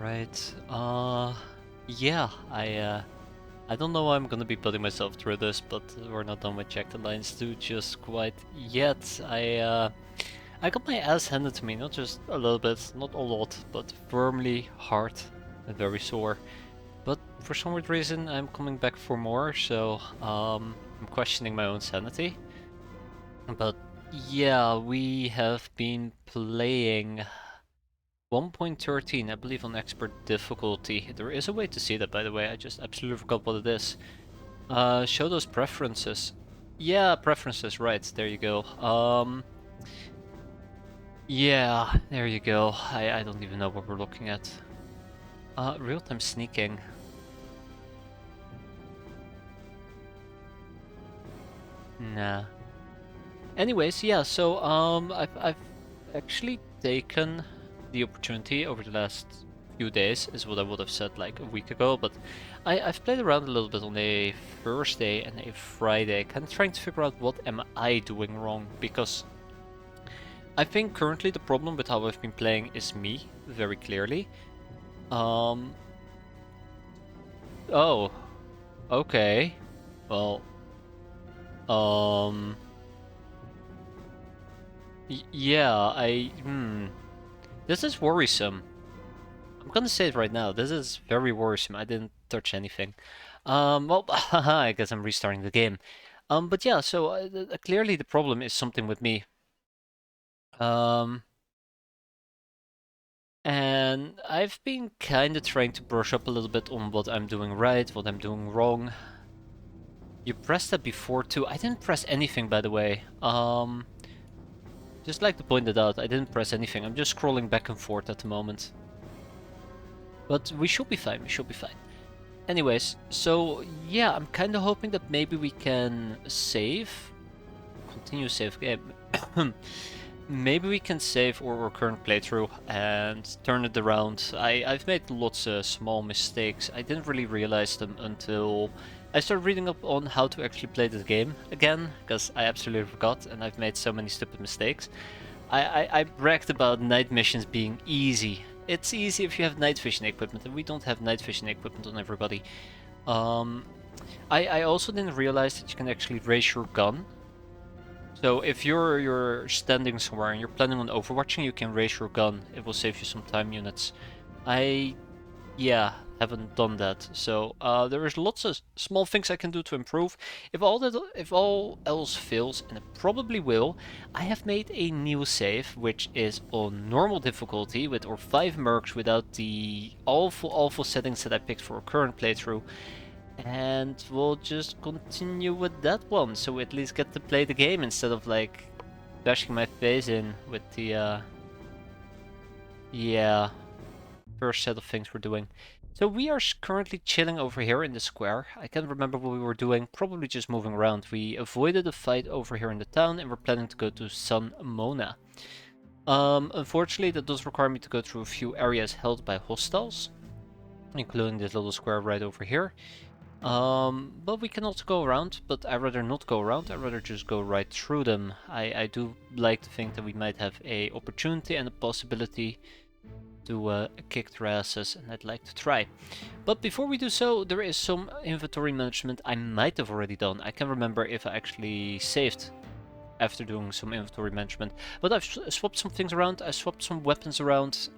Alright, yeah, I don't know how I'm gonna be putting myself through this, but we're not done with Jagged Alliance 2 just quite yet. I got my ass handed to me, not just a little bit, not a lot, but firmly, hard, and very sore. But for some weird reason, I'm coming back for more, so I'm questioning my own sanity. But yeah, we have been playing 1.13, I believe, on expert difficulty. There is a way to see that, by the way. I just absolutely forgot what it is. Show those preferences. Yeah, preferences, right. There you go. Yeah, there you go. I don't even know what we're looking at. Real-time sneaking. Nah. Anyways, yeah, so I've actually taken the opportunity over the last few days, is what I would have said like a week ago, but I've played around a little bit on a Thursday and a Friday, kind of trying to figure out what am I doing wrong, because I think currently the problem with how I've been playing is me, very clearly. Oh, okay. Well, um, yeah, this is worrisome. I'm gonna say it right now. This is very worrisome. I didn't touch anything. Well, I guess I'm restarting the game. But yeah, so clearly the problem is something with me. And I've been kind of trying to brush up a little bit on what I'm doing right, what I'm doing wrong. You pressed that before too. I didn't press anything, by the way. Just like to point it out, I didn't press anything. I'm just scrolling back and forth at the moment. But we should be fine, we should be fine. Anyways, so yeah, I'm kind of hoping that maybe we can save. Continue save game. Maybe we can save our current playthrough and turn it around. I've made lots of small mistakes. I didn't really realize them until I started reading up on how to actually play this game again, because I absolutely forgot and I've made so many stupid mistakes. I bragged about night missions being easy. It's easy if you have night vision equipment, and we don't have night vision equipment on everybody. I also didn't realize that you can actually raise your gun. So if you're standing somewhere and you're planning on overwatching, you can raise your gun. It will save you some time units. Yeah, haven't done that. So there is lots of small things I can do to improve. If all else fails, and it probably will, I have made a new save, which is on normal difficulty with our 5 mercs without the awful settings that I picked for our current playthrough. And we'll just continue with that one, so we at least get to play the game instead of like bashing my face in with the yeah, first set of things we're doing. So we are currently chilling over here in the square. I can't remember what we were doing, probably just moving around. We avoided a fight over here in the town and we're planning to go to San Mona. Unfortunately, that does require me to go through a few areas held by hostiles, including this little square right over here. But we can also go around, but I'd rather not go around, I'd rather just go right through them. I do like to think that we might have a opportunity and a possibility to kick their asses, and I'd like to try. But before we do so, there is some inventory management I might have already done. I can't remember if I actually saved after doing some inventory management, but I've swapped some things around, I swapped some weapons around.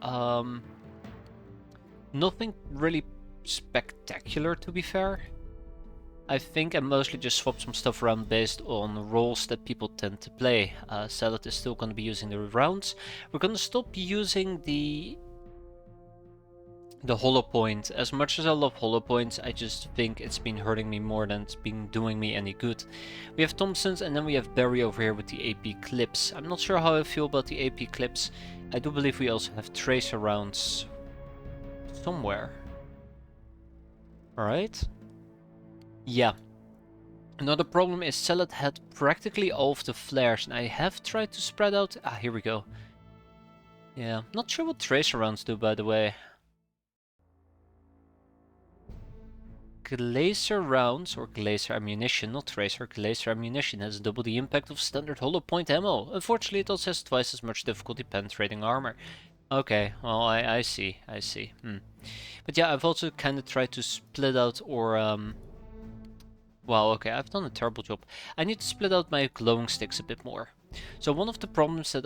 Nothing really spectacular, to be fair. I think I mostly just swapped some stuff around based on roles that people tend to play. Salad is still going to be using the rounds. We're going to stop using the hollow point. As much as I love hollow points, I just think it's been hurting me more than it's been doing me any good. We have Thompson's, and then we have Barry over here with the AP clips. I'm not sure how I feel about the AP clips. I do believe we also have tracer rounds somewhere. Alright. Yeah. Another problem is Salad had practically all of the flares, and I have tried to spread out. Ah, here we go. Yeah, not sure what tracer rounds do, by the way. Glacier rounds, or glacier ammunition, not tracer, glacier ammunition has double the impact of standard hollow point ammo. Unfortunately, it also has twice as much difficulty penetrating armor. Okay, well, I see, I see. But yeah, I've also kind of tried to split out or, well, okay, I've done a terrible job. I need to split out my glowing sticks a bit more. So one of the problems that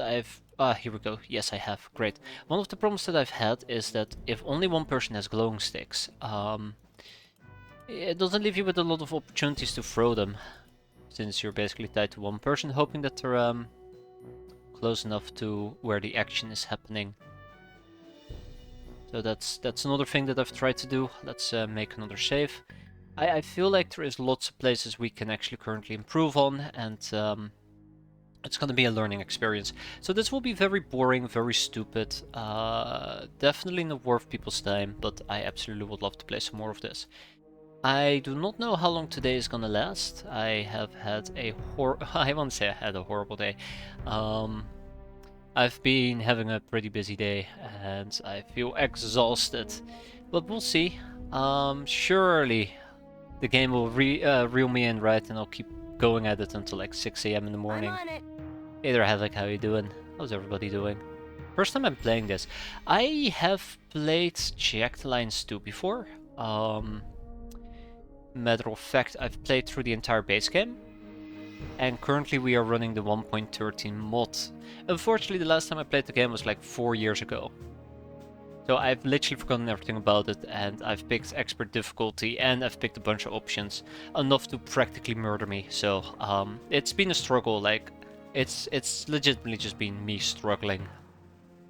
here we go. Yes, I have. Great. One of the problems that I've had is that if only one person has glowing sticks, it doesn't leave you with a lot of opportunities to throw them, since you're basically tied to one person, hoping that they're close enough to where the action is happening. So that's another thing that I've tried to do. Let's make another save. I feel like there is lots of places we can actually currently improve on, and it's going to be a learning experience. So this will be very boring, very stupid, definitely not worth people's time, but I absolutely would love to play some more of this. I do not know how long today is gonna last. I have had a I won't say I had a horrible day. I've been having a pretty busy day and I feel exhausted. But we'll see. Surely the game will reel me in, right? And I'll keep going at it until like 6 a.m. in the morning. I'm on it. Hey there, Havoc, how you doing? How's everybody doing? First time I'm playing this. I have played Jagged Alliance 2 before. Matter of fact, I've played through the entire base game, and currently we are running the 1.13 mod. Unfortunately, the last time I played the game was like 4 years ago. So I've literally forgotten everything about it, and I've picked expert difficulty, and I've picked a bunch of options, enough to practically murder me. So it's been a struggle. Like it's legitimately just been me struggling.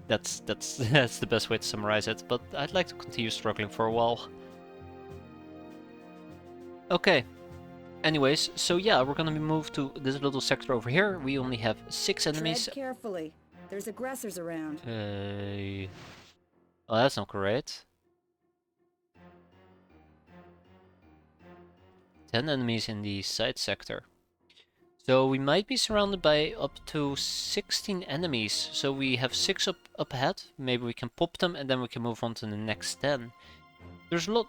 That's that's the best way to summarize it. But I'd like to continue struggling for a while. Okay. Anyways, so yeah, we're gonna be moved to this little sector over here. We only have 6 enemies. Tread carefully. There's aggressors around. Oh, that's not correct. 10 enemies in the side sector. So we might be surrounded by up to 16 enemies. So we have 6 up ahead. Maybe we can pop them and then we can move on to the next 10. There's a lot.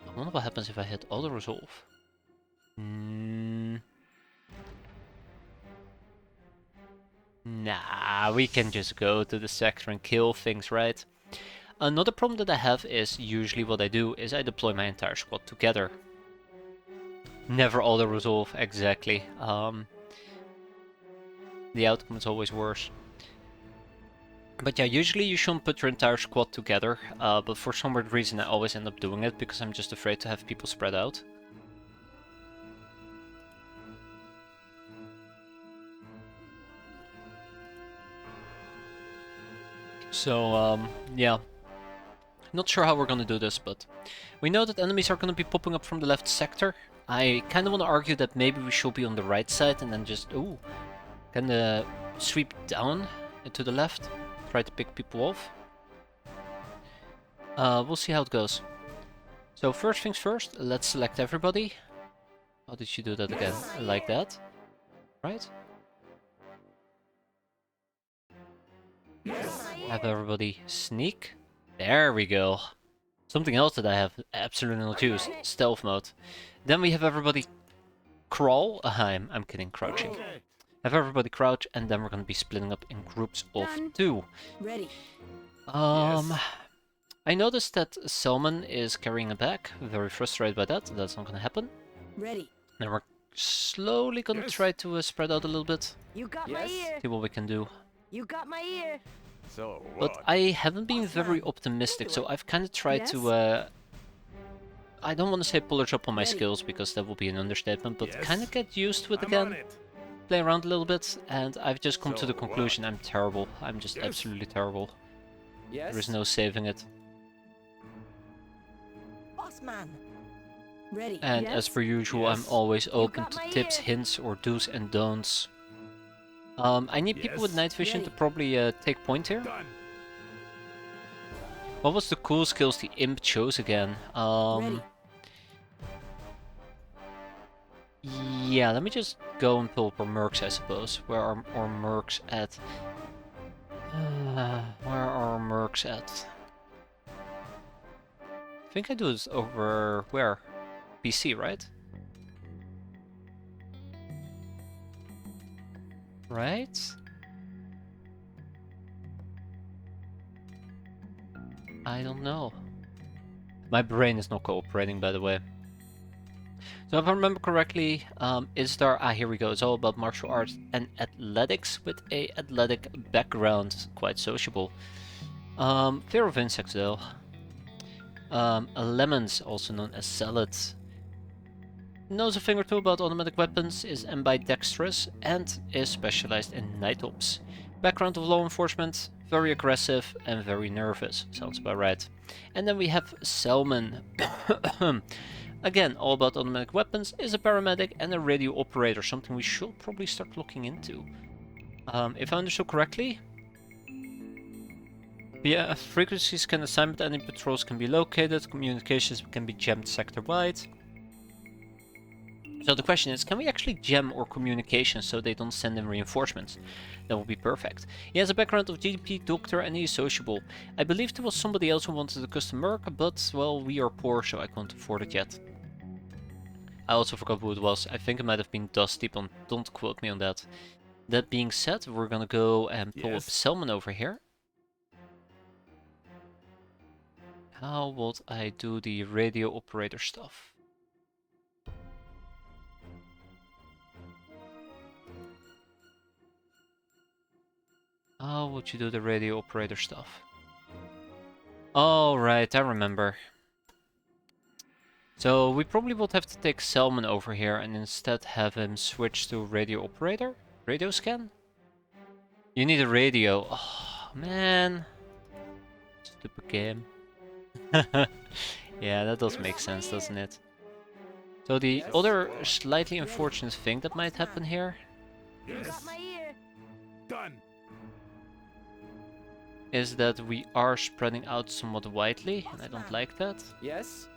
I wonder what happens if I hit auto resolve. Nah, we can just go to the sector and kill things, right? Another problem that I have is usually what I do is I deploy my entire squad together. Never auto-resolve, exactly. The outcome is always worse. But yeah, usually you shouldn't put your entire squad together, but for some weird reason I always end up doing it because I'm just afraid to have people spread out. So, yeah. Not sure how we're gonna do this, but we know that enemies are gonna be popping up from the left sector. I kind of want to argue that maybe we should be on the right side and then just, kind of sweep down to the left. Try to pick people off. We'll see how it goes. So first things first, let's select everybody. How did you do that again? Like that? Right? Have everybody sneak. There we go. Something else that I have absolutely not used. Stealth mode. Then we have everybody crawl. I'm kidding, crouching. Have everybody crouch, and then we're gonna be splitting up in groups of 2. Ready. I noticed that Selman is carrying a bag. Very frustrated by that. That's not gonna happen. Ready. Then we're slowly gonna try to spread out a little bit. You got my ear. See what we can do. You got my ear. So But what? I haven't been very optimistic, so I've kind of tried to, I don't want to say polish up on my skills, because that will be an understatement, but kind of get used to it again, play around a little bit, and I've just come to the conclusion I'm terrible. I'm just absolutely terrible. Yes. There is no saving it. Boss man. Ready. And as per usual, I'm always open got to my tips, ear. hints, or do's and don'ts. I need people with night vision to probably take point here. Done. What was the cool skills the imp chose again? Ready. Yeah, let me just go and pull up our mercs, I suppose. Where are our mercs at? Where are our mercs at? I think I do this over where? PC, right? Right? I don't know. My brain is not cooperating, by the way. So if I remember correctly, here we go. It's all about martial arts and athletics with a athletic background. Quite sociable. Fear of insects though. Lemons, also known as salads. Knows a thing or two about automatic weapons, is ambidextrous, and is specialized in night ops. Background of law enforcement, very aggressive and very nervous. Sounds about right. And then we have Selman. Again, all about automatic weapons, is a paramedic and a radio operator, something we should probably start looking into. If I understood correctly, yeah, frequencies can assign that enemy patrols can be located, communications can be jammed sector-wide. So the question is, can we actually jam our communications so they don't send in reinforcements? That would be perfect. He has a background of GDP, doctor, and he is sociable. I believe there was somebody else who wanted a custom merc, but, well, we are poor, so I can't afford it yet. I also forgot who it was. I think it might have been Dusty, but don't quote me on that. That being said, we're gonna go and pull up Selman over here. How would I do the radio operator stuff? How would you do the radio operator stuff? Oh, right, I remember. So we probably would have to take Selman over here and instead have him switch to radio operator? Radio scan? You need a radio. Oh, man. Stupid game. Yeah, that does make sense, doesn't it? So the other slightly unfortunate thing that might happen here is that we are spreading out somewhat widely, and I don't like that. Yes?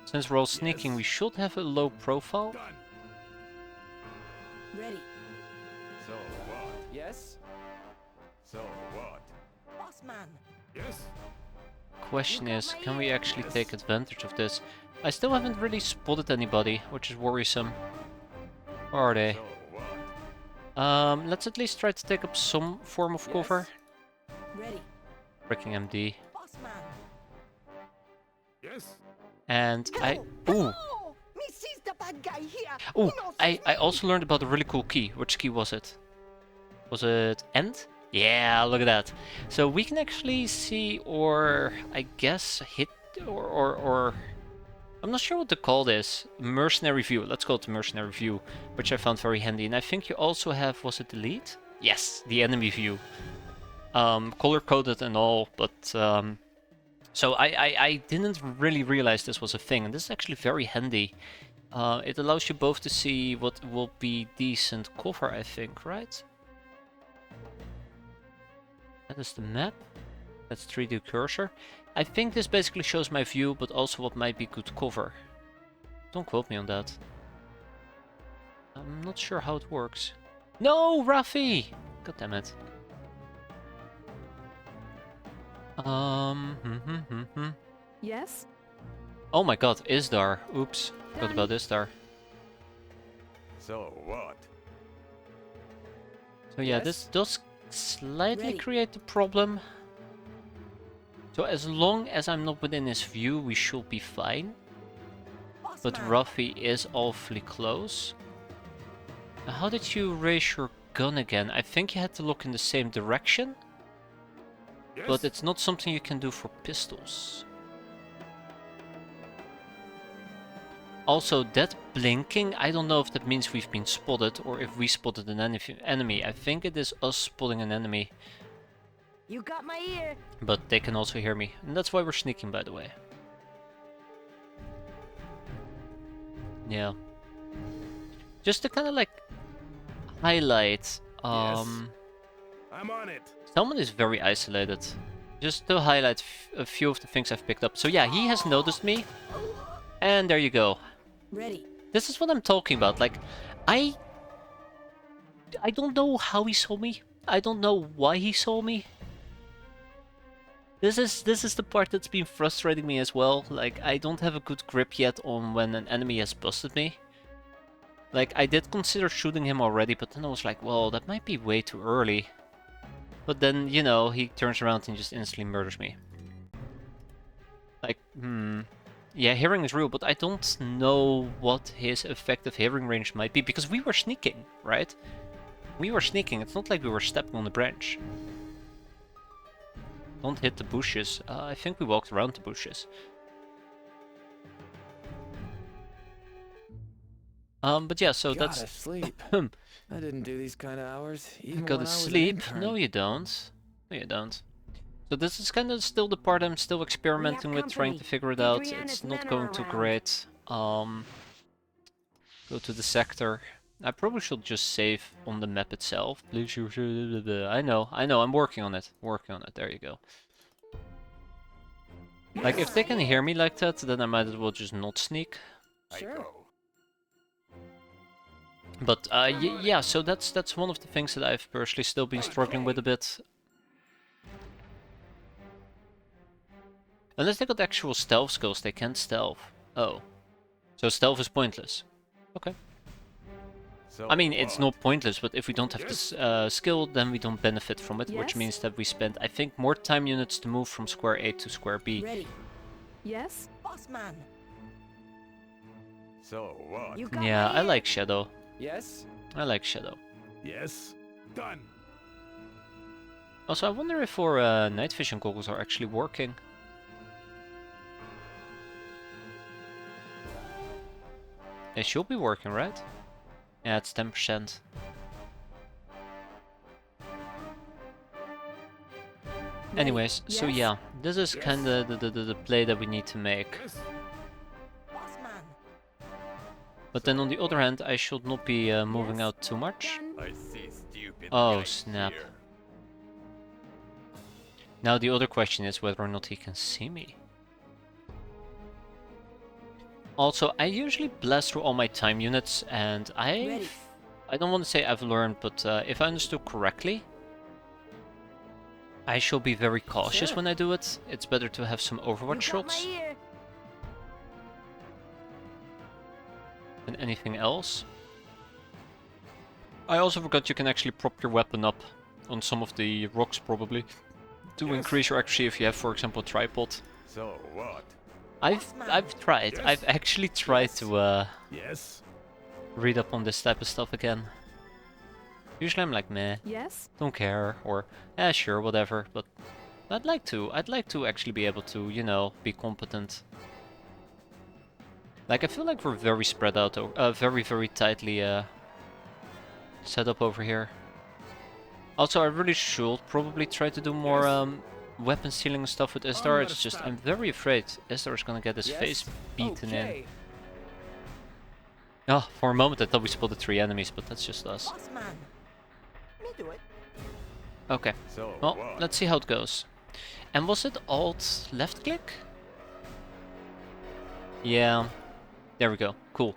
Since we're all sneaking, we should have a low profile. Ready. So what? Yes? So what? Boss man. Yes? Question is, can we actually take advantage of this? I still haven't really spotted anybody, which is worrisome. Where are they? So what? Let's at least try to take up some form of cover. Ready. Freaking MD. Boss man. Yes? And I... Hello. Ooh! Hello. Me sees the bad guy here. Ooh! He knows I also learned about a really cool key. Which key was it? Was it end? Yeah, look at that. So we can actually see, or I guess hit, or I'm not sure what to call this. Mercenary view. Let's call it the mercenary view, which I found very handy. And I think you also have, was it delete? Yes, the enemy view. Color coded and all, but so I didn't really realize this was a thing, and this is actually very handy. It allows you both to see what will be decent cover, I think, right? That is the map. That's 3D cursor. I think this basically shows my view, but also what might be good cover. Don't quote me on that. I'm not sure how it works. No, Rafi! God damn it. Yes? Oh my god, Isdar. Oops. Forgot about Isdar. So what? So yeah, Yes? this does slightly Ready. create a problem. So as long as I'm not within his view, we should be fine. Boss But man. Ruffy is awfully close. Now, how did you raise your gun again? I think you had to look in the same direction. Yes? But it's not something you can do for pistols. Also, that blinking, I don't know if that means we've been spotted or if we spotted an enemy. I think it is us spotting an enemy. You got my ear. But they can also hear me. And that's why we're sneaking, by the way. Yeah. Just to kind of like highlight. I'm on it. Someone is very isolated. Just to highlight a few of the things I've picked up. So yeah, he has noticed me. And there you go. Ready. This is what I'm talking about. Like, I don't know how he saw me. I don't know why he saw me. This is the part that's been frustrating me as well. Like, I don't have a good grip yet on when an enemy has busted me. Like, I did consider shooting him already, but then I was like, well, that might be way too early. But then, you know, he turns around and just instantly murders me. Like, yeah, hearing is real, but I don't know what his effective hearing range might be, because we were sneaking, right? We were sneaking, it's not like we were stepping on the branch. Don't hit the bushes. I think we walked around the bushes. But yeah, so Gotta that's... sleep. I didn't do these kind of hours even Go when to I was an sleep? intern. No, you don't. No, you don't. So this is kind of still the part I'm still experimenting with, trying to figure it out. It's not going too great. Go to the sector. I probably should just save on the map itself. Please, I know, I'm working on it. There you go. Like, if they can hear me like that, then I might as well just not sneak. Sure. But yeah, so that's one of the things that I've personally still been struggling with a bit. Unless they got actual stealth skills, they can't stealth. Oh. So stealth is pointless. Okay. So I mean, it's what? not pointless, but if we don't have this skill, then we don't benefit from it, which Yes? means that we spend, I think, more time units to move from square A to square B. Ready. Yes? Boss man. So what? You got Yeah, my I ear. like Shadow. Yes? I like Shadow. Yes. Done. Also, I wonder if our night vision goggles are actually working. They should be working, right? Yeah, it's 10%. Anyways, so Yes? yeah, this is Yes. kind of the play that we need to make. Yes. Boss man. But then on the other hand, I should not be moving Yes? out too much. Done. I see stupid Oh, guys snap. here. Now the other question is whether or not he can see me. Also, I usually blast through all my time units, and Ready. I don't want to say I've learned, but if I understood correctly, I shall be very cautious Sure. when I do it. It's better to have some Overwatch You got my shots ear. than anything else. I also forgot you can actually prop your weapon up on some of the rocks, probably, to Yes. increase your accuracy if you have, for example, a tripod. So what? I've tried. Yes. I've actually tried Yes. to Yes. read up on this type of stuff again. Usually I'm like, meh, Yes? don't care, or yeah, sure, whatever. But I'd like to actually be able to, you know, be competent. Like, I feel like we're very spread out, very tightly set up over here. Also, I really should probably try to do more Yes. weapon stealing stuff with Istar. It's just I'm Understand. very afraid Istar is gonna get his Yes? face beaten in. Okay. Oh, for a moment I thought we spotted 3 enemies, but that's just us. Boss man. Me do it. Okay, So well, what? let's see how it goes. And was it Alt left click? Yeah, there we go. Cool.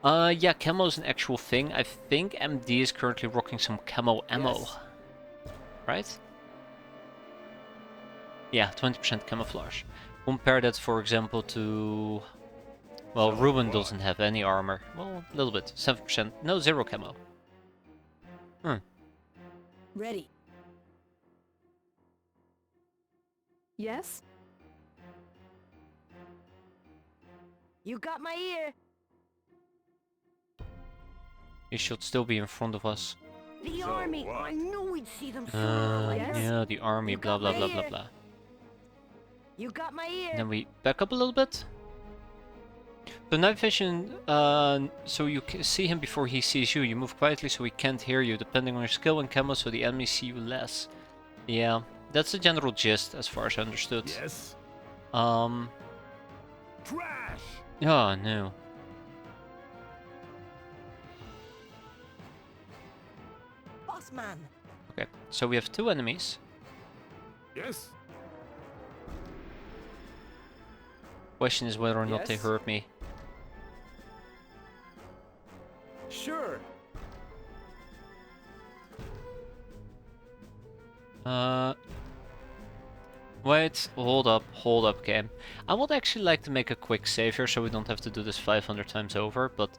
Yeah, camo is an actual thing. I think MD is currently rocking some camo ammo. Yes. Right? Yeah, 20% camouflage. Compare that, for example, to... Well, So Ruben what? doesn't have any armor. Well, a little bit. 7%. No, 0 camo. Ready. Yes? You got my ear. He should still be in front of us. The So army. what? I knew we'd see them sooner or later. Yes? Yeah, the army, You blah got blah my blah blah ear. blah. You got my ear. Then we back up a little bit. So night vision, so you see him before he sees you. You move quietly so he can't hear you, depending on your skill and camo, so the enemies see you less. Yeah, that's the general gist, as far as I understood. Yes. Um, Trash. oh no. Boss man. Okay, so we have 2 enemies. Yes. Question is whether or not they Yes? hurt me. Sure. Wait, hold up, game. I would actually like to make a quick save here so we don't have to do this 500 times over, but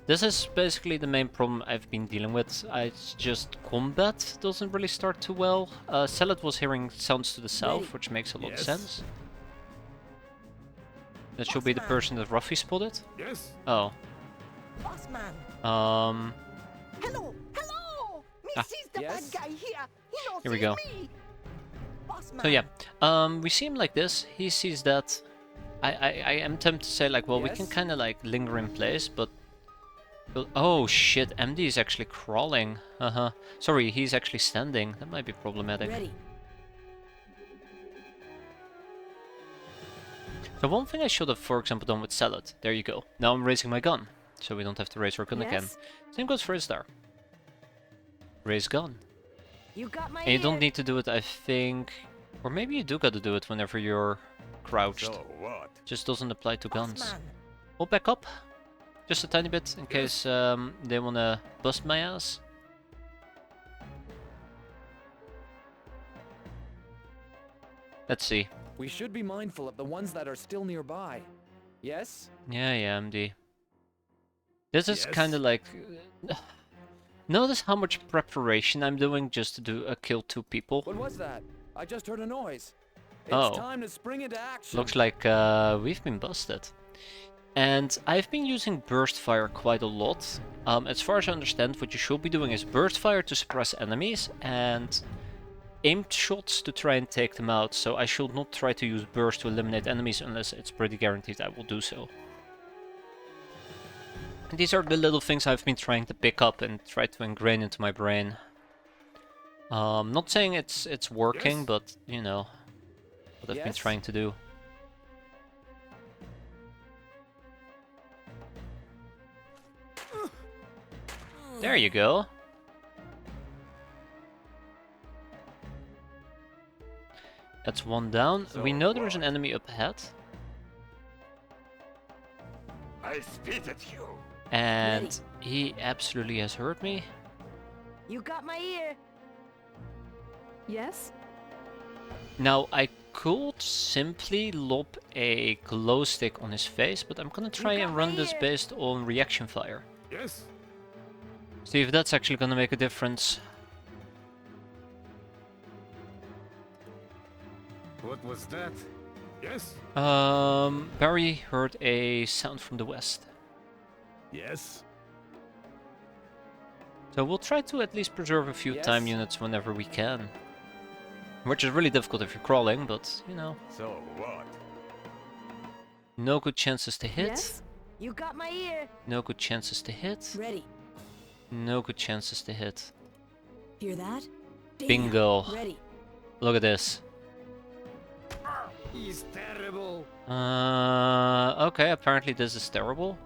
this is basically the main problem I've been dealing with. It's just combat doesn't really start too well. Salad was hearing sounds to the south, Ready. which makes a lot of Yes. sense. That should be the Bossman. person that Ruffy spotted. Yes. Oh. Boss man. Hello, hello. Me Ah. sees the Yes? bad guy here. He knows Here we sees go. me. Boss man. So yeah, we see him like this. He sees that. I am tempted to say like, well, we can Yes? kind of like linger in place, but oh shit, MD is actually crawling. Sorry, he's actually standing. That might be problematic. Ready. So one thing I should have, for example, done with Salad. There you go. Now I'm raising my gun, so we don't have to raise our gun again. Yes? Same goes for Isdar. Raise gun. You got my And you ear. don't need to do it, I think, or maybe you do got to do it whenever you're crouched. So what? Just doesn't apply to Boss guns. man. We'll back up, just a tiny bit, in case they wanna bust my ass. Let's see. We should be mindful of the ones that are still nearby. Yes? Yeah, MD. This is Yes. kind of like... Notice how much preparation I'm doing just to kill 2 people. What was that? I just heard a noise. It's Oh. time to spring into action. Looks like we've been busted. And I've been using burst fire quite a lot. As far as I understand, what you should be doing is burst fire to suppress enemies and aimed shots to try and take them out. So I should not try to use burst to eliminate enemies unless it's pretty guaranteed I will do so. And these are the little things I've been trying to pick up and try to ingrain into my brain. Not saying it's working, Yes. but you know what I've been Yes? trying to do. There you go. That's one down. So We know there's an what? enemy up ahead. I spit at you. And he absolutely has hurt me. You got my ear. Yes? Now, I could simply lob a glow stick on his face, but I'm gonna try got and run my this ear. based on reaction fire. Yes. See if that's actually gonna make a difference. What was that? Yes. Barry heard a sound from the west. Yes. So we'll try to at least preserve a few time Yes. units whenever we can. Which is really difficult if you're crawling, but, you know. So what? No good chances to hit. Yes? You got my ear. No good chances to hit. Ready. No good chances to hit. Hear that? Damn. Bingo. Ready. Look at this. He's terrible. Okay, apparently this is terrible.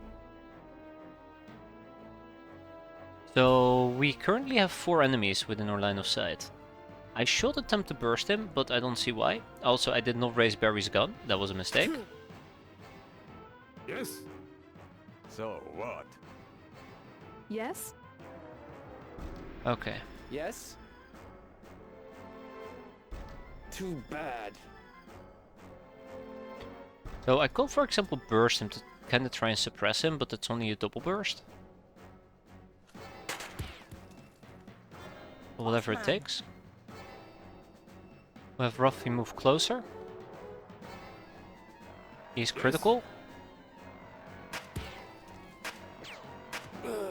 So we currently have 4 enemies within our line of sight. I should attempt to burst him, but I don't see why. Also, I did not raise Barry's gun. That was a mistake. Yes. So what? Yes? Okay. Yes? Too bad. So I could, for example, burst him to kind of try and suppress him, but it's only a double burst. Whatever it Bossman. takes. We have Ruffy move closer. He's critical.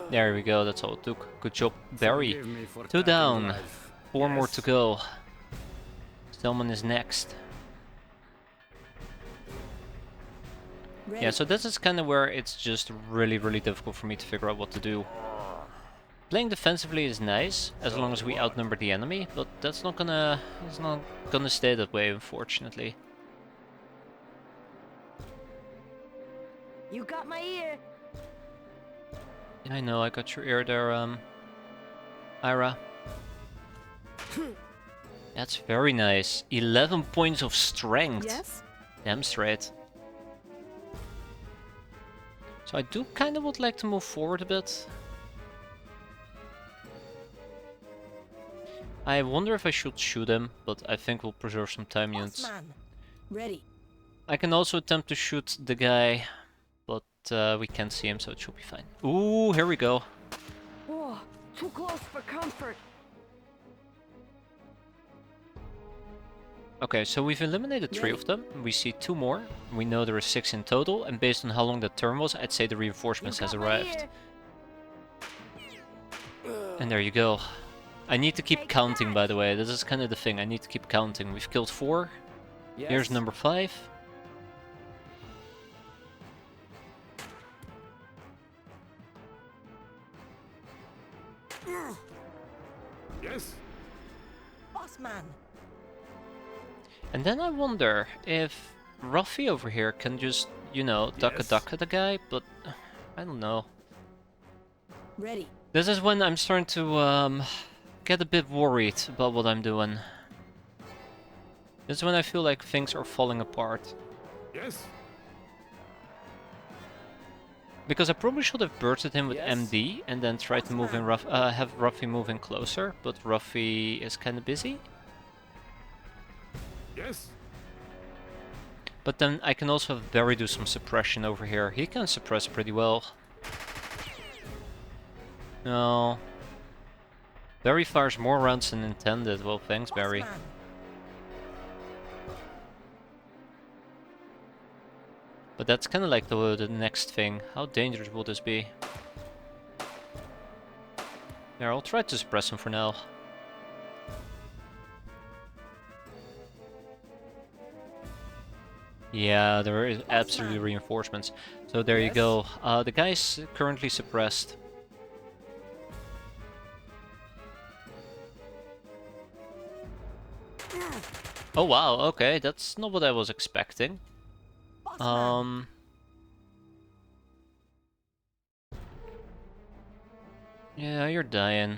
There we go, that's all it took. Good job, Barry. Forgive me for 2 taking down. life. 4 more Yes. to go. Stillman is next. Ready. Yeah, so this is kind of where it's just really, really difficult for me to figure out what to do. Playing defensively is nice, as long as we outnumber the enemy, but that's not gonna... it's not gonna stay that way, unfortunately. You got my ear. I know, I got your ear there, Ira. That's very nice. 11 points of strength. Yes? Damn straight. So I do kind of would like to move forward a bit. I wonder if I should shoot him, but I think we'll preserve some time units. Bossman. Ready. I can also attempt to shoot the guy, but we can't see him, so it should be fine. Ooh, here we go. Whoa, too close for comfort. Okay, so we've eliminated 3 of them. We see 2 more. We know there are 6 in total, and based on how long that turn was, I'd say the You reinforcements has got my arrived. ear. And there you go. I need to keep Take counting, by that. the way. This is kind of the thing. I need to keep counting. We've killed 4. Yes. Here's number 5. Yes. Boss man. And then I wonder if Ruffy over here can just, you know, duck Yes. a the guy, but I don't know. Ready. This is when I'm starting to get a bit worried about what I'm doing. This is when I feel like things are falling apart. Yes. Because I probably should have bursted him with Yes. MD and then tried to move in have Ruffy move in closer, but Ruffy is kind of busy. Yes. But then I can also have Barry do some suppression over here. He can suppress pretty well. No. Barry fires more rounds than intended. Well, thanks, Boss Barry. man. But that's kind of like the next thing. How dangerous will this be? There, I'll try to suppress him for now. Yeah, there is absolutely reinforcements. So there you Yes. go. The guy's currently suppressed. Oh wow, okay, that's not what I was expecting. Boss man. Yeah, you're dying.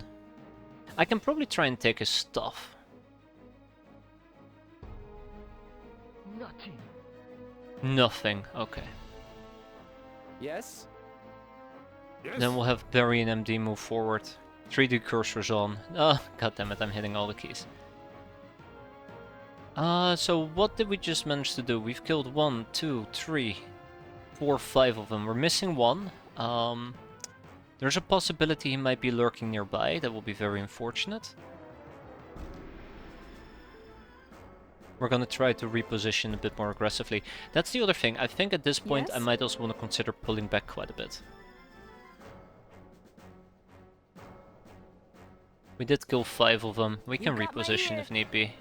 I can probably try and take his stuff. Nothing, okay. Yes. Yes. Then we'll have Barry and MD move forward. 3D cursors on. Oh, goddammit, I'm hitting all the keys. So what did we just manage to do? We've killed 1, 2, 3, 4, 5 of them. We're missing 1. There's a possibility he might be lurking nearby. That will be very unfortunate. We're gonna try to reposition a bit more aggressively. That's the other thing. I think at this point I Yes? might also want to consider pulling back quite a bit. We did kill 5 of them. We can got my reposition ear. if need be.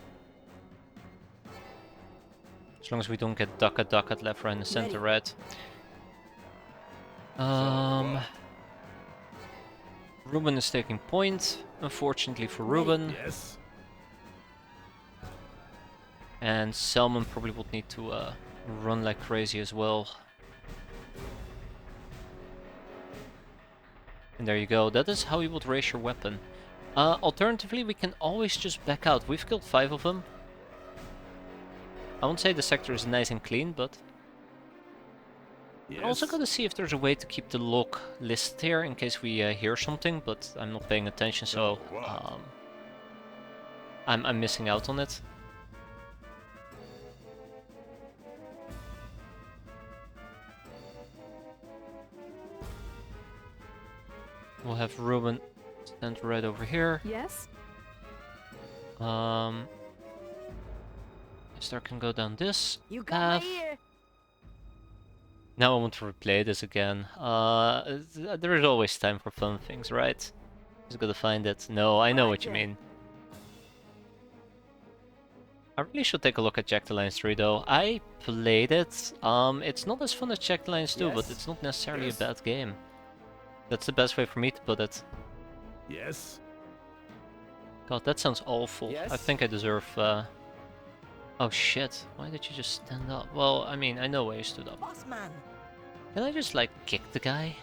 As long as we don't get duck at left, right, and center, right? Ruben is taking point, unfortunately for Ruben. Yes. And Selman probably would need to run like crazy as well. And there you go. That is how you would raise your weapon. Alternatively, we can always just back out. We've killed 5 of them. I won't say the sector is nice and clean, but Yes. I also gotta see if there's a way to keep the log listed here in case we hear something, but I'm not paying attention, so So what? I'm missing out on it. We'll have Ruben stand right over here. Yes? Star can go down this You got path. my ear. Now I want to replay this again. There is always time for fun things, right? Just gotta find it. No, I know what you Roger. mean. I really should take a look at Jagged Alliance 3 though. I played it. It's not as fun as Jagged Alliance 2, but Yes. it's not necessarily Yes. a bad game. That's the best way for me to put it. Yes. God, that sounds awful. I Yes. think I deserve... Oh shit, why did you just stand up? Well, I mean, I know why you stood up. Boss man. Can I just, like, kick the guy?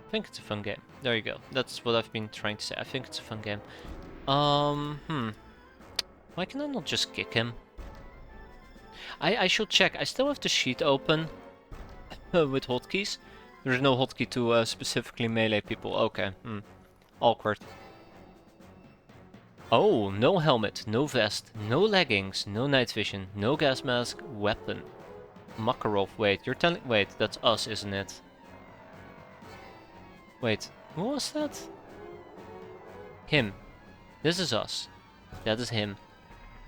I think it's a fun game. There you go. That's what I've been trying to say. I think it's a fun game. Why can I not just kick him? I should check. I still have the sheet open with hotkeys. There's no hotkey to specifically melee people. Okay. Awkward. Oh, no helmet, no vest, no leggings, no night vision, no gas mask, weapon. Makarov, wait, you're telling... Wait, that's us, isn't it? Wait, who was that? Him. This is us. That is him.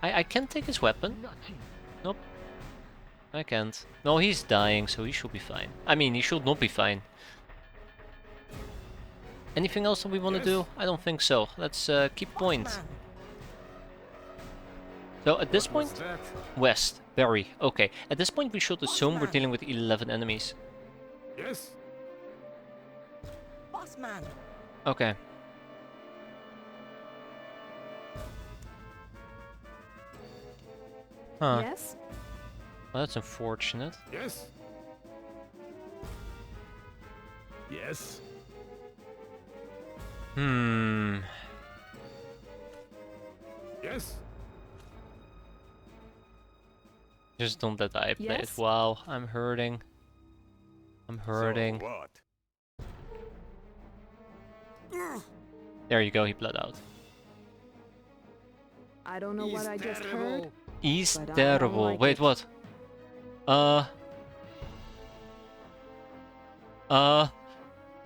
I can't take his weapon. Nope. I can't. No, he's dying, so he should be fine. I mean, he should not be fine. Anything else that we want to Yes. do? I don't think so. Let's keep point. Bossman. So at this What was point, that? west. Very. Okay. At this point, we should assume we're Bossman. dealing with 11 enemies. Yes. Bossman. Okay. Huh. Yes? Well, that's unfortunate. Yes. Yes. Hmm. Yes. Just don't let I play it. Yes? Wow, I'm hurting. I'm hurting. So what? There you go, he bled out. I don't know what I just heard. He's But I don't terrible. like Wait, it. what?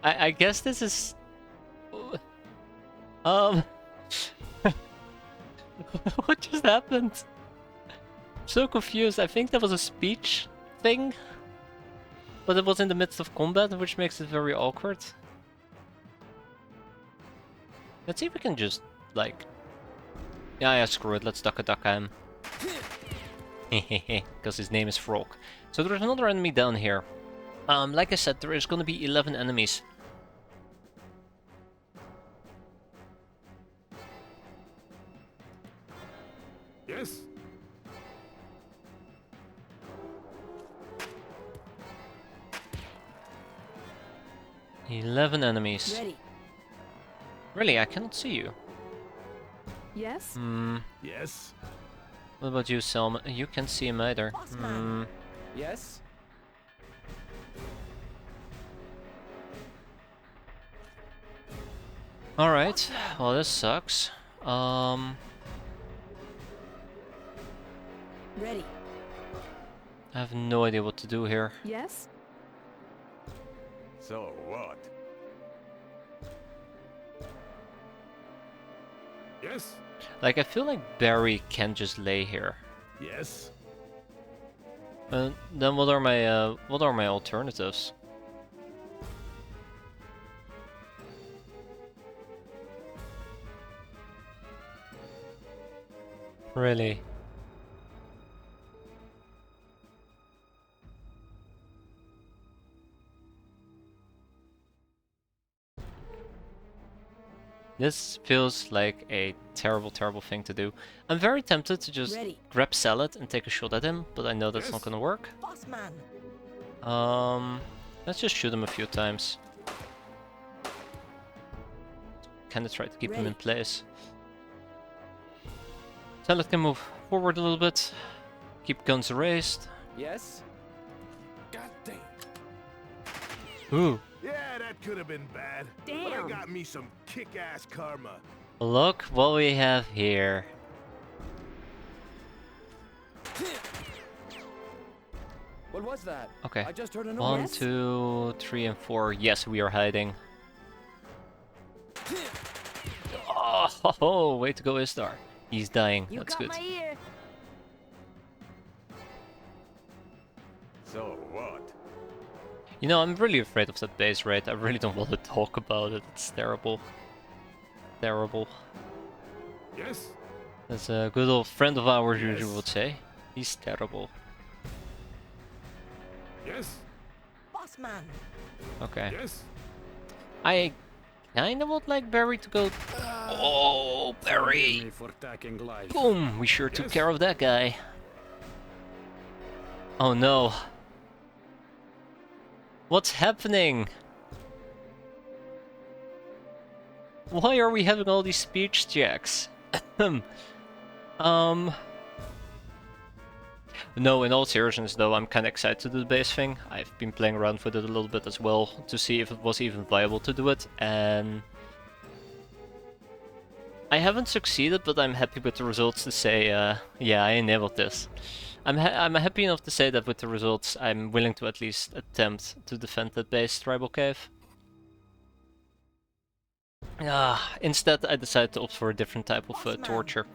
I guess this is... What just happened? I'm so confused. I think that was a speech thing. But it was in the midst of combat, which makes it very awkward. Let's see if we can just, like... Yeah, screw it. Let's duck him. Because his name is Frog. So there's another enemy down here. Like I said, there is going to be 11 enemies. Yes. 11 enemies. Ready. Really, I cannot see you. Yes? Hmm. Yes. What about you, Selma? You can't see him either. Hmm. Yes? Alright. Well, this sucks. Ready. I have no idea what to do here. Yes? So what? Yes. Like, I feel like Barry can just lay here. Yes. Then what are my alternatives? Really? This feels like a terrible, terrible thing to do. I'm very tempted to just Ready. grab Salad and take a shot at him, but I know that's not Yes. gonna work. Bossman. Let's just shoot him a few times. Kinda try to keep him in Ready. place. Salad can move forward a little bit. Keep guns raised. Yes? God damn. Ooh, Yeah, that could have been bad. But I Damn. got me some kick-ass karma. look what we have here. What was that? Okay. I just heard a One, noise. Yes? 2, 3, and 4. Yes, we are hiding. Oh, way to go, Istar. He's dying. You That's got good. my ear. So what? You know, I'm really afraid of that base raid. I really don't want to talk about it. It's terrible. Terrible. Yes. As a good old friend of ours usually Yes. would say. He's terrible. Yes. Bossman. Okay. Yes. I kinda would like Barry to go... Oh, Barry! for attacking life. Boom! We sure took Yes. care of that guy. Oh no. What's happening? Why are we having all these speech checks? No, in all seriousness though, I'm kinda excited to do the base thing. I've been playing around with it a little bit as well to see if it was even viable to do it, and I haven't succeeded, but I'm happy with the results to say, yeah, I enabled this. I'm happy enough to say that with the results, I'm willing to at least attempt to defend that base tribal cave. Instead, I decided to opt for a different type of Boss man. torture.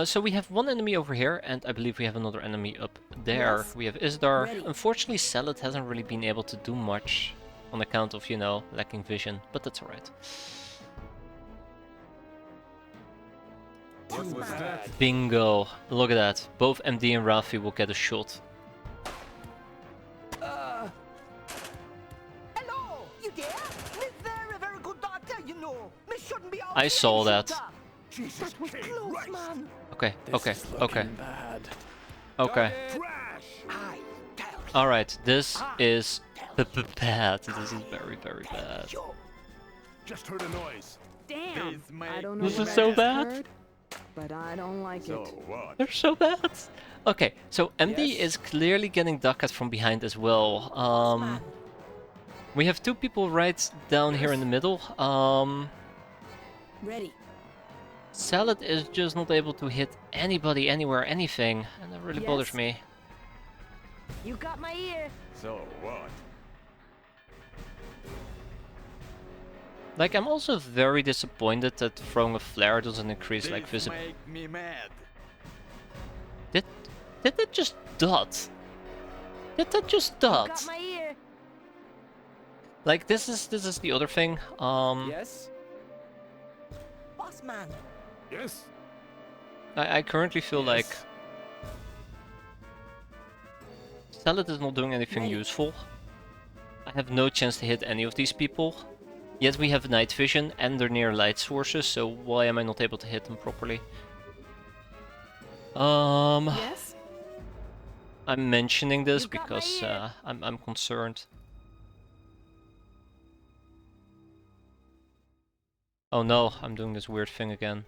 So we have one enemy over here, and I believe we have another enemy up there. Yes. We have Isdar. Ready. Unfortunately, Salad hasn't really been able to do much on account of, you know, lacking vision, but that's alright. What was man. that? Bingo! Look at that. Both MD and Rafi will get a shot. Hello, you there? Me very good doctor, you know. Me shouldn't be out I here, saw that. shooter. Jesus That was K. close, Christ. man. Okay, This okay, is okay, looking bad. okay. Trash! I tell you. Alright, this is Tell bad. This is very, very bad. you. Just heard a noise. Damn. I don't know This what is I so just bad. heard, but I don't like it. what? They're so bad. Okay, so MD Yes? is clearly getting Dakat from behind as well. Boss man. We have two people right down here in the middle. Ready. Salad is just not able to hit anybody, anywhere, anything, and that really bothers Yes. me. You got my ear. So what? Like, I'm also very disappointed that throwing a flare doesn't increase, like, visibility. make me mad. Did that just dot? Did that just You dot? got my ear. Like, this is the other thing. Yes? Boss man. Yes? I currently feel like Yes. Salad is not doing anything Ready. useful. I have no chance to hit any of these people. Yet we have night vision and they're near light sources, so why am I not able to hit them properly? Yes? I'm mentioning this You got my because ear. I'm concerned. Oh no, I'm doing this weird thing again.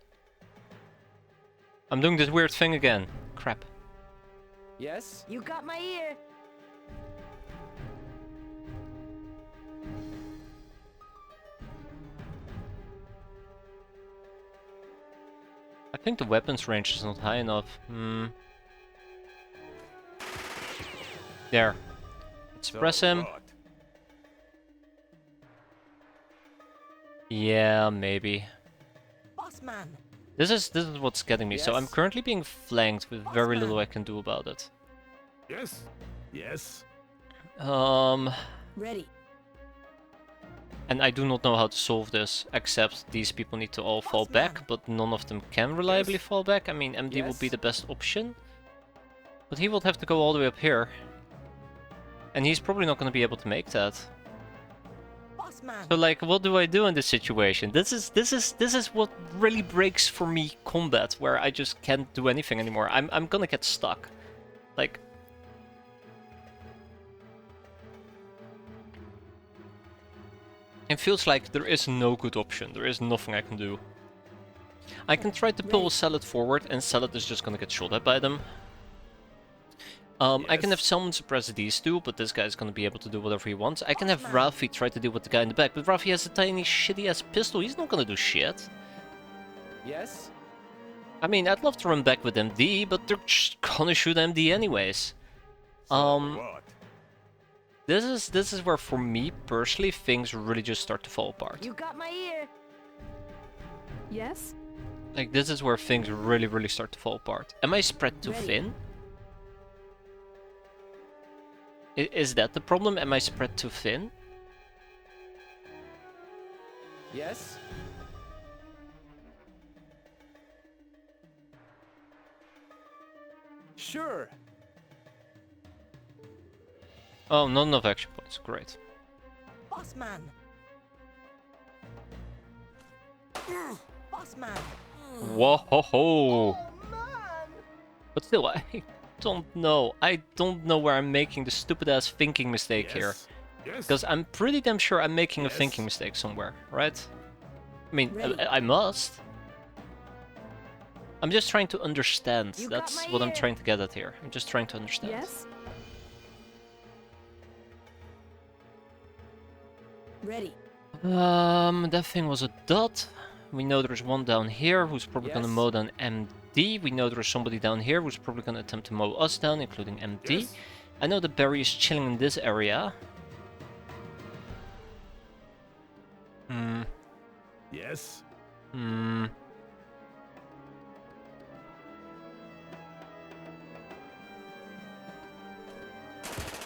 I'm doing this weird thing again. Crap. Yes? You got my ear. I think the weapons range is not high enough. There. Let's press him. Yeah, maybe. Boss man. This is what's getting me. So I'm Yes. currently being flanked with very Bossman. little I can do about it. Yes? Yes? Ready. And I do not know how to solve this, except these people need to all fall back, Bossman. but none of them can reliably Yes. fall back. I mean, MD will be Yes. the best option, but he will have to go all the way up here. And he's probably not going to be able to make that. Boss man. So like, what do I do in this situation? This is what really breaks for me combat, where I just can't do anything anymore. I'm gonna get stuck. Like, it feels like there is no good option. There is nothing I can do. I can try to pull Salad forward, and Salad is just gonna get shot at by them. I can have Yes. someone suppress these two, but this guy's gonna be able to do whatever he wants. I can have Bossman. Ralphie try to deal with the guy in the back, but Ralphie has a tiny shitty-ass pistol. He's not gonna do shit. Yes? I mean, I'd love to run back with MD, but they're just gonna shoot MD anyways. What? This is where, for me personally, things really just start to fall apart. You got my ear. Yes? Like, this is where things really start to fall apart. Am I spread too Ready. thin? Is that the problem? Am I spread too thin? Yes? Sure. Oh, not enough action points. Great. Boss man. Boss man. Whoa ho ho! Oh man. But still, I don't know. I don't know where I'm making the stupid-ass thinking mistake here. Yes? Because I'm pretty damn sure I'm making a Yes. thinking mistake somewhere, right? I mean, Ready. I must. I'm just trying to understand. You got That's my what I'm ear. trying to get at here. I'm just trying to understand. Yes? Ready. That thing was a dot. We know there's one down here who's probably gonna Yes. mow down MD. We know there's somebody down here who's probably gonna attempt to mow us down, including MD. Yes? I know that Barry is chilling in this area. Yes. Hmm.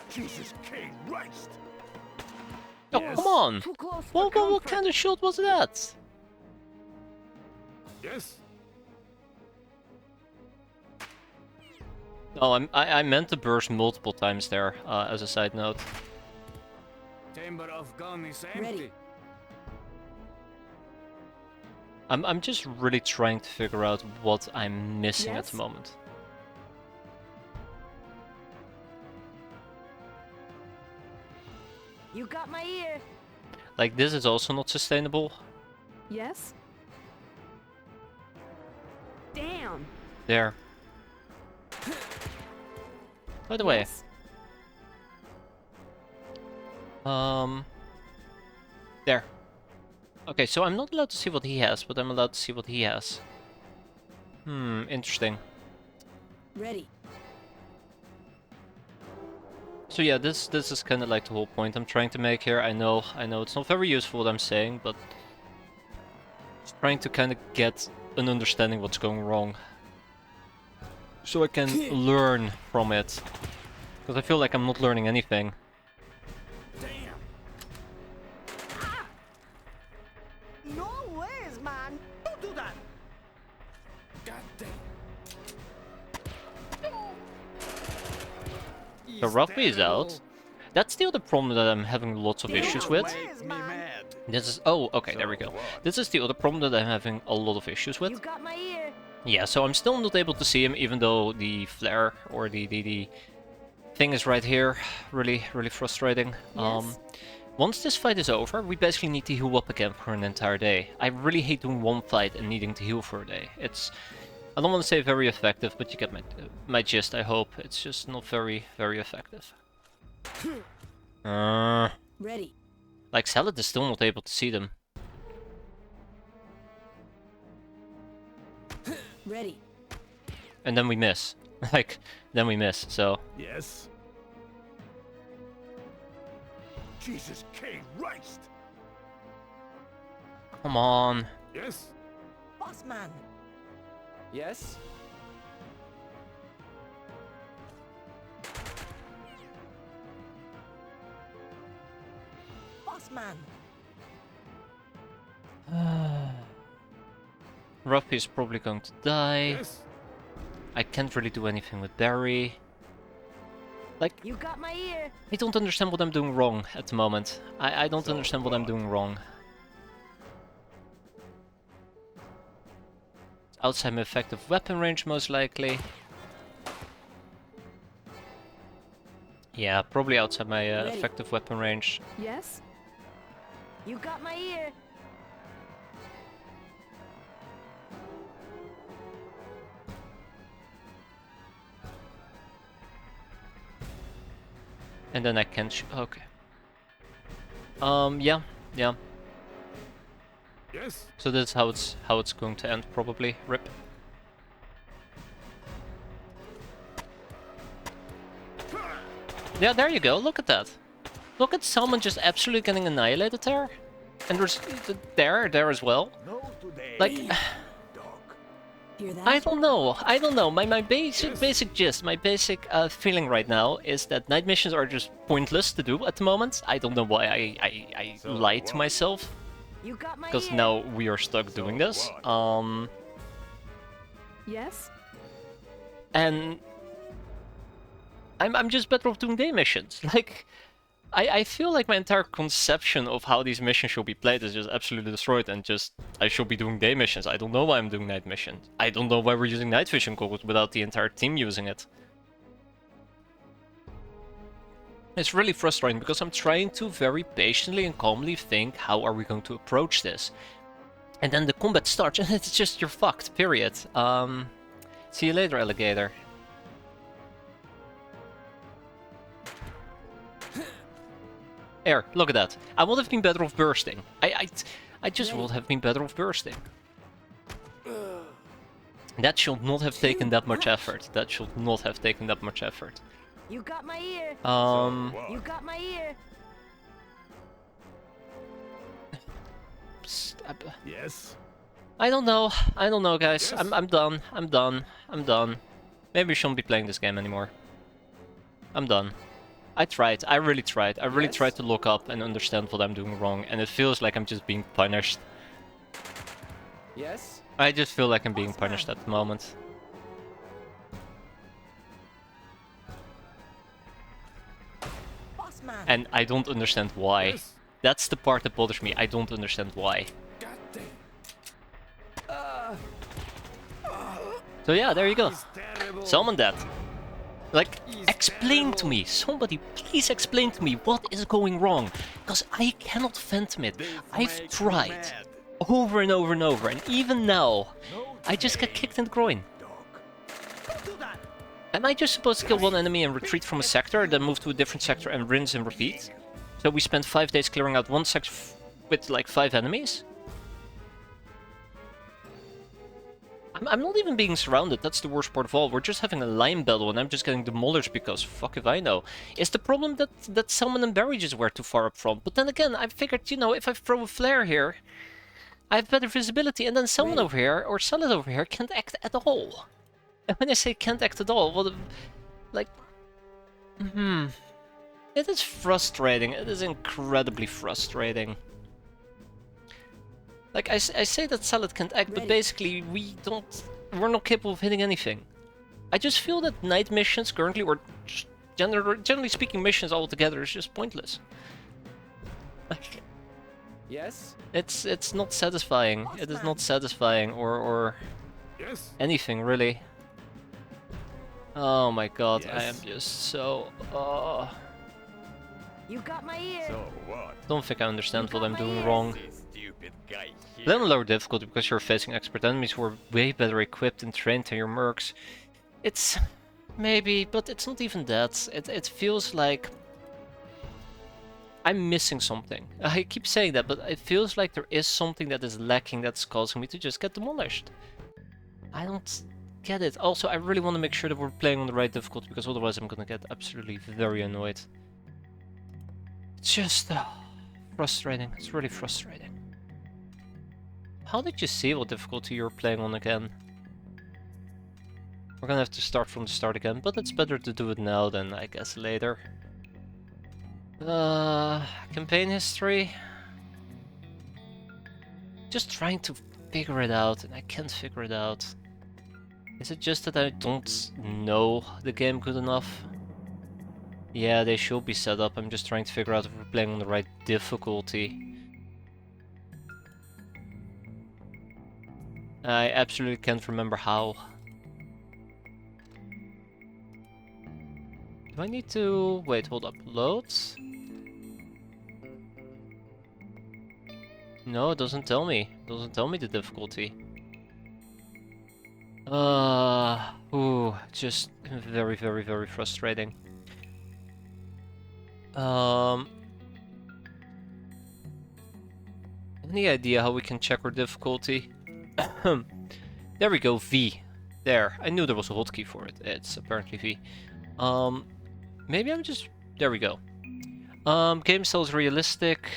Jesus King Christ. Oh, Yes. come on! Too close for What comfort. kind of shot was that? Yes. Oh, I meant to burst multiple times there, as a side note. Chamber of gun is empty. Ready. I'm just really trying to figure out what I'm missing at the Yes? moment. You got my ear. Like, this is also not sustainable. Yes? Damn. There. By the way, Yes? there. Okay, so I'm not allowed to see what he has, but I'm allowed to see what he has. Interesting. Ready. So yeah, this is kind of like the whole point I'm trying to make here. I know it's not very useful what I'm saying, but just trying to kind of get an understanding what's going wrong, so I can learn from it. Because I feel like I'm not learning anything. Damn. No ways, man. Don't do that. God damn. The rugby is out. That's the other problem that I'm having lots of issues with. Ways, Me man. mad. This is... Oh, okay, there we So go. what? This is the other problem that I'm having a lot of issues You with. got my ear. Yeah, so I'm still not able to see him, even though the flare or the thing is right here. Really frustrating. Yes? Once this fight is over, we basically need to heal up again for an entire day. I really hate doing one fight and needing to heal for a day. It's... I don't want to say very effective, but you get my gist, I hope. It's just not very effective. Ready. Like, Salad is still not able to see them. Ready. And then we miss. Like, then we miss, so... Yes. Jesus King Christ. Come on. Yes. Boss man. Yes? Boss man. Ruffy is probably going to die. Yes. I can't really do anything with Barry. Like, You got my ear. I don't understand what I'm doing wrong at the moment. I don't So understand what I'm what? doing wrong. Outside my effective weapon range, most likely. Yeah, probably outside my Ready. effective weapon range. Yes? You got my ear. And then I can okay. Yeah. Yes. So that's how it's going to end, probably. Rip. Yeah, there you go. Look at that. Look at someone just absolutely getting annihilated there, and there's there as well. No today. Like, Dog. Hear that? I don't know. My basic gist, my basic feeling right now is that night missions are just pointless to do at the moment. I don't know why I So lied to what? myself, You got my because ear. now we are stuck doing this. what? Yes? And I'm just better off doing day missions. Like, I feel like my entire conception of how these missions should be played is just absolutely destroyed, and just I should be doing day missions. I don't know why I'm doing night missions. I don't know why we're using night vision goggles without the entire team using it. It's really frustrating because I'm trying to very patiently and calmly think, how are we going to approach this? And then the combat starts and it's just, you're fucked, period. See you later, alligator. Here, look at that. I would have been better off bursting. I just would have been better off bursting. That should not have taken that much effort. That should not have taken that much effort. You got my ear. So You what? got my ear. Yes? I don't know. I don't know, guys. Yes. I'm done. I'm done. I'm done. Maybe we shouldn't be playing this game anymore. I'm done. I tried. I really tried. I really Yes? tried to look up and understand what I'm doing wrong, and it feels like I'm just being punished. Yes? I just feel like I'm being punished at the moment. Boss man. And I don't understand why. Yes. That's the part that bothers me. I don't understand why. God damn. So yeah, there you go. He's terrible. Summon that. Like, He's explain to terrible. me. Somebody please explain to me what is going wrong. Because I cannot phantom it. They I've make me tried. mad. Over and over and over. And even now, No I just get today, kicked in the groin. dog. Don't do that. Am I just supposed to kill one enemy and retreat from a sector, then move to a different sector and rinse and repeat? So we spent 5 days clearing out one sector with like 5 enemies? I'm not even being surrounded, that's the worst part of all. We're just having a line battle and I'm just getting demolished because fuck if I know. Is the problem that Salmon and Barry just were too far up front? But then again, I figured, you know, if I throw a flare here, I have better visibility, and then someone over here, or Salad over here, can't act at all. And when I say can't act at all, well, like... It is frustrating. It is incredibly frustrating. Like, I say that Salad can't act, but Ready. basically we're not capable of hitting anything. I just feel that night missions currently, or just generally speaking missions altogether, is just pointless. Like, Yes? it's not satisfying. It is not satisfying, or Yes. anything really. Oh my god, I am Yes. just so... You got my ear. So what? don't think I understand You what got I'm my doing ears. wrong. This stupid guy here. Play on lower difficulty because you're facing expert enemies who are way better equipped and trained than your mercs. It's... maybe, but it's not even that. It feels like... I'm missing something. I keep saying that, but it feels like there is something that is lacking that's causing me to just get demolished. I don't get it. Also, I really want to make sure that we're playing on the right difficulty, because otherwise I'm gonna get absolutely very annoyed. It's just frustrating. It's really frustrating. How did you see what difficulty you're playing on again? We're gonna have to start from the start again, but it's better to do it now than, I guess, later. Campaign history. Just trying to figure it out, and I can't figure it out. Is it just that I don't know the game good enough? Yeah, they should be set up. I'm just trying to figure out if we're playing on the right difficulty. I absolutely can't remember how. Do I need to... wait, hold up. Loads? No, it doesn't tell me. It doesn't tell me the difficulty. Ooh, just very, very, very frustrating. Any idea how we can check our difficulty? There we go, V. There, I knew there was a hotkey for it. It's apparently V. Maybe I'm just... there we go. Game style is realistic.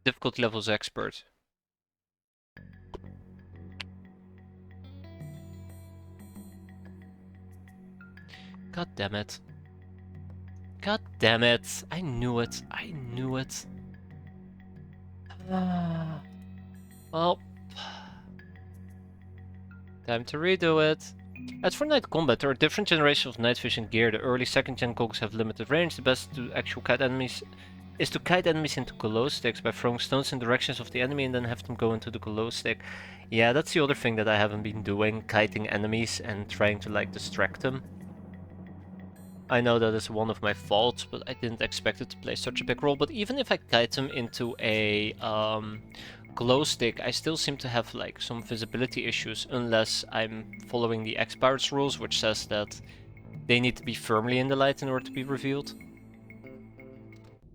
Difficulty level is expert. God damn it. God damn it. I knew it. I knew it. Well. Time to redo it. As for night combat, there are different generations of night vision gear. The early second gen goggles have limited range. The best to actual kite enemies is to kite enemies into glow sticks by throwing stones in directions of the enemy and then have them go into the glow stick. Yeah, that's the other thing that I haven't been doing, kiting enemies and trying to like distract them. I know that is one of my faults, but I didn't expect it to play such a big role. But even if I kite them into a glow stick, I still seem to have like some visibility issues unless I'm following the X-Pirates rules, which says that they need to be firmly in the light in order to be revealed.